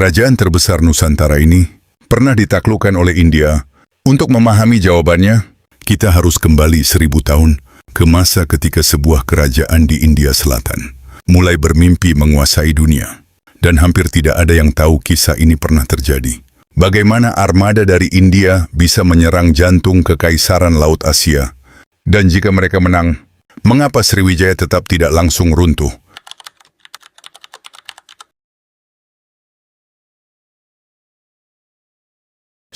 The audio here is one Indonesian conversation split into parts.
kerajaan terbesar Nusantara ini pernah ditaklukkan oleh India? Untuk memahami jawabannya, kita harus kembali 1000 tahun ke masa ketika sebuah kerajaan di India Selatan mulai bermimpi menguasai dunia. Dan hampir tidak ada yang tahu kisah ini pernah terjadi. Bagaimana armada dari India bisa menyerang jantung kekaisaran Laut Asia? Dan jika mereka menang, mengapa Sriwijaya tetap tidak langsung runtuh?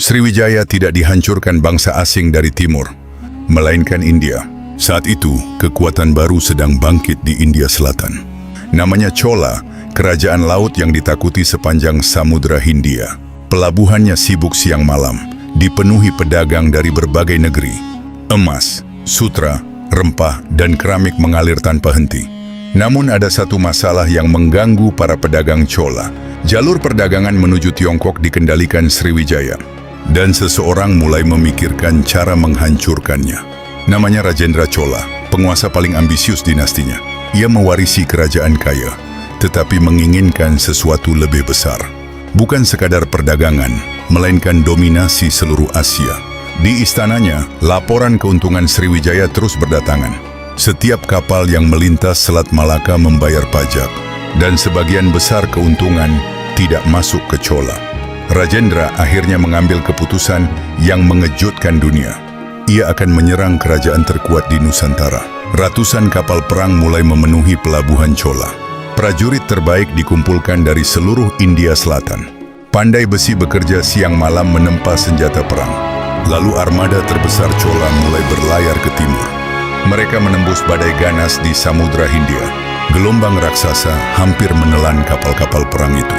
Sriwijaya tidak dihancurkan bangsa asing dari timur, melainkan India. Saat itu, kekuatan baru sedang bangkit di India Selatan. Namanya Chola, kerajaan laut yang ditakuti sepanjang Samudra Hindia. Pelabuhannya sibuk siang malam, dipenuhi pedagang dari berbagai negeri. Emas, sutra, rempah, dan keramik mengalir tanpa henti. Namun ada satu masalah yang mengganggu para pedagang Chola. Jalur perdagangan menuju Tiongkok dikendalikan Sriwijaya. Dan seseorang mulai memikirkan cara menghancurkannya. Namanya Rajendra Chola, penguasa paling ambisius dinastinya. Ia mewarisi kerajaan kaya, tetapi menginginkan sesuatu lebih besar. Bukan sekadar perdagangan, melainkan dominasi seluruh Asia. Di istananya, laporan keuntungan Sriwijaya terus berdatangan. Setiap kapal yang melintas Selat Malaka membayar pajak, dan sebagian besar keuntungan tidak masuk ke Chola. Rajendra akhirnya mengambil keputusan yang mengejutkan dunia. Ia akan menyerang kerajaan terkuat di Nusantara. Ratusan kapal perang mulai memenuhi pelabuhan Chola. Prajurit terbaik dikumpulkan dari seluruh India Selatan. Pandai besi bekerja siang malam menempa senjata perang. Lalu armada terbesar Chola mulai berlayar ke timur. Mereka menembus badai ganas di Samudra Hindia. Gelombang raksasa hampir menelan kapal-kapal perang itu.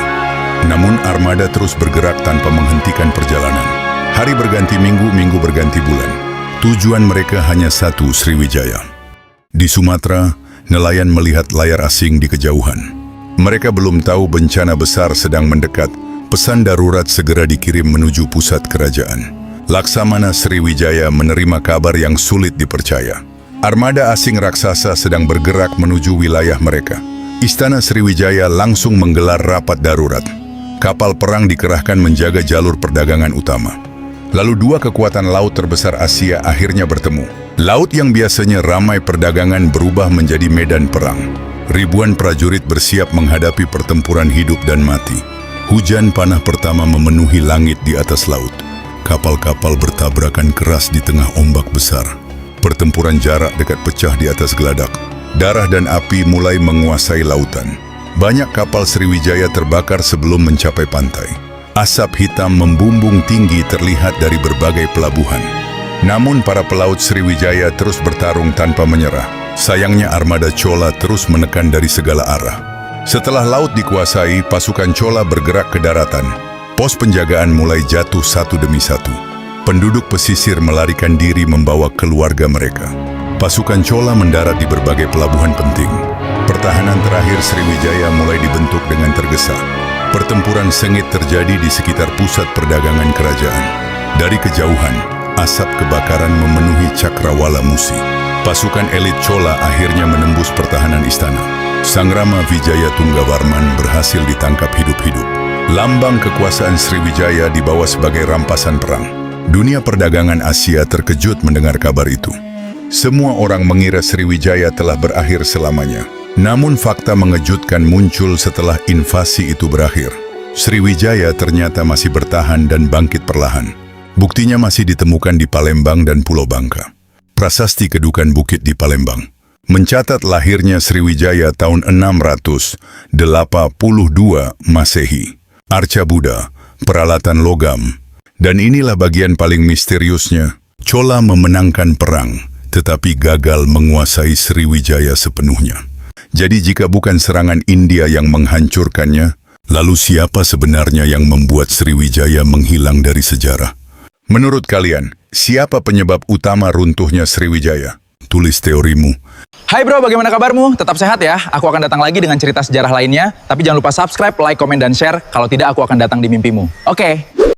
Namun armada terus bergerak tanpa menghentikan perjalanan. Hari berganti minggu, minggu berganti bulan. Tujuan mereka hanya satu, Sriwijaya. Di Sumatera, nelayan melihat layar asing di kejauhan. Mereka belum tahu bencana besar sedang mendekat. Pesan darurat segera dikirim menuju pusat kerajaan. Laksamana Sriwijaya menerima kabar yang sulit dipercaya. Armada asing raksasa sedang bergerak menuju wilayah mereka. Istana Sriwijaya langsung menggelar rapat darurat. Kapal perang dikerahkan menjaga jalur perdagangan utama. Lalu dua kekuatan laut terbesar Asia akhirnya bertemu. Laut yang biasanya ramai perdagangan berubah menjadi medan perang. Ribuan prajurit bersiap menghadapi pertempuran hidup dan mati. Hujan panah pertama memenuhi langit di atas laut. Kapal-kapal bertabrakan keras di tengah ombak besar. Pertempuran jarak dekat pecah di atas geladak. Darah dan api mulai menguasai lautan. Banyak kapal Sriwijaya terbakar sebelum mencapai pantai. Asap hitam membumbung tinggi terlihat dari berbagai pelabuhan. Namun para pelaut Sriwijaya terus bertarung tanpa menyerah. Sayangnya armada Chola terus menekan dari segala arah. Setelah laut dikuasai, pasukan Chola bergerak ke daratan. Pos penjagaan mulai jatuh satu demi satu. Penduduk pesisir melarikan diri membawa keluarga mereka. Pasukan Chola mendarat di berbagai pelabuhan penting. Pertahanan terakhir Sriwijaya mulai dibentuk dengan tergesa. Pertempuran sengit terjadi di sekitar pusat perdagangan kerajaan. Dari kejauhan, asap kebakaran memenuhi Cakrawala Musi. Pasukan elit Chola akhirnya menembus pertahanan istana. Sang Rama Wijaya Tunggawarman berhasil ditangkap hidup-hidup. Lambang kekuasaan Sriwijaya dibawa sebagai rampasan perang. Dunia perdagangan Asia terkejut mendengar kabar itu. Semua orang mengira Sriwijaya telah berakhir selamanya. Namun fakta mengejutkan muncul setelah invasi itu berakhir. Sriwijaya ternyata masih bertahan dan bangkit perlahan. Buktinya masih ditemukan di Palembang dan Pulau Bangka. Prasasti Kedukan Bukit di Palembang mencatat lahirnya Sriwijaya tahun 682 Masehi. Arca Buddha, peralatan logam. Dan inilah bagian paling misteriusnya. Chola memenangkan perang, tetapi gagal menguasai Sriwijaya sepenuhnya. Jadi jika bukan serangan India yang menghancurkannya, lalu siapa sebenarnya yang membuat Sriwijaya menghilang dari sejarah? Menurut kalian, siapa penyebab utama runtuhnya Sriwijaya? Tulis teorimu. Hai bro, bagaimana kabarmu? Tetap sehat ya? Aku akan datang lagi dengan cerita sejarah lainnya. Tapi jangan lupa subscribe, like, komen, dan share. Kalau tidak, aku akan datang di mimpimu. Oke.